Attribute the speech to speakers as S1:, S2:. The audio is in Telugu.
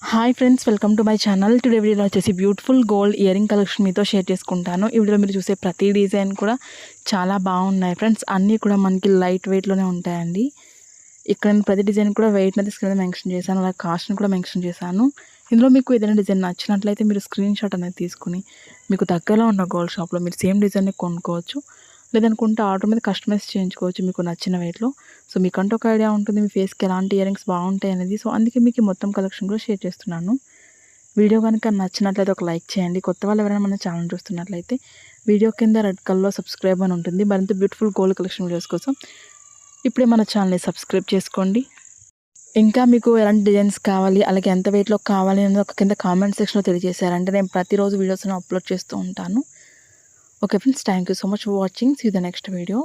S1: Hi friends, welcome to my channel. Today వీడియోలో వచ్చేసి beautiful gold ear ring collection మీతో షేర్ చేసుకుంటాను. ఈ వీడియోలో మీరు చూసే ప్రతి డిజైన్ కూడా చాలా బాగున్నాయి ఫ్రెండ్స్. అన్నీ కూడా మనకి లైట్ వెయిట్లోనే ఉంటాయండి. ఇక్కడ నేను ప్రతి డిజైన్ కూడా వెయిట్ అనేది స్క్రీన్ మీద మెన్షన్ చేశాను, అలాగే కాస్ట్ని కూడా మెన్షన్ చేశాను. ఇందులో మీకు ఏదైనా డిజైన్ నచ్చినట్లయితే మీరు స్క్రీన్ షాట్ అనేది తీసుకుని మీకు దగ్గరలో ఉన్న గోల్డ్ షాప్లో మీరు సేమ్ డిజైన్ని కొనుక్కోవచ్చు. లేదనుకుంటే ఆర్డర్ మీద కస్టమైజ్ చేయించుకోవచ్చు మీకు నచ్చిన వెయిట్లో. సో మీకంటూ ఒక ఐడియా ఉంటుంది మీ ఫేస్కి ఎలాంటి ఇయర్ రింగ్స్ బాగుంటాయి అనేది. సో అందుకే మీకు మొత్తం కలెక్షన్ కూడా షేర్ చేస్తున్నాను. వీడియో కనుక నచ్చినట్లయితే ఒక లైక్ చేయండి. కొత్త వాళ్ళు ఎవరైనా మన ఛానల్ చూస్తున్నట్లయితే వీడియో కింద రెడ్ కలర్లో సబ్స్క్రైబ్ అని ఉంటుంది. మరింత బ్యూటిఫుల్ గోల్డ్ కలెక్షన్ వీడియోస్ కోసం ఇప్పుడే మన ఛానల్ని సబ్స్క్రైబ్ చేసుకోండి. ఇంకా మీకు ఎలాంటి డిజైన్స్ కావాలి, అలాగే ఎంత వెయిట్లో కావాలి అనేది ఒక కింద కామెంట్ సెక్షన్లో తెలియజేశారంటే నేను ప్రతిరోజు వీడియోస్ని అప్లోడ్ చేస్తూ ఉంటాను. Okay friends, thank you so much for watching. See you the next video.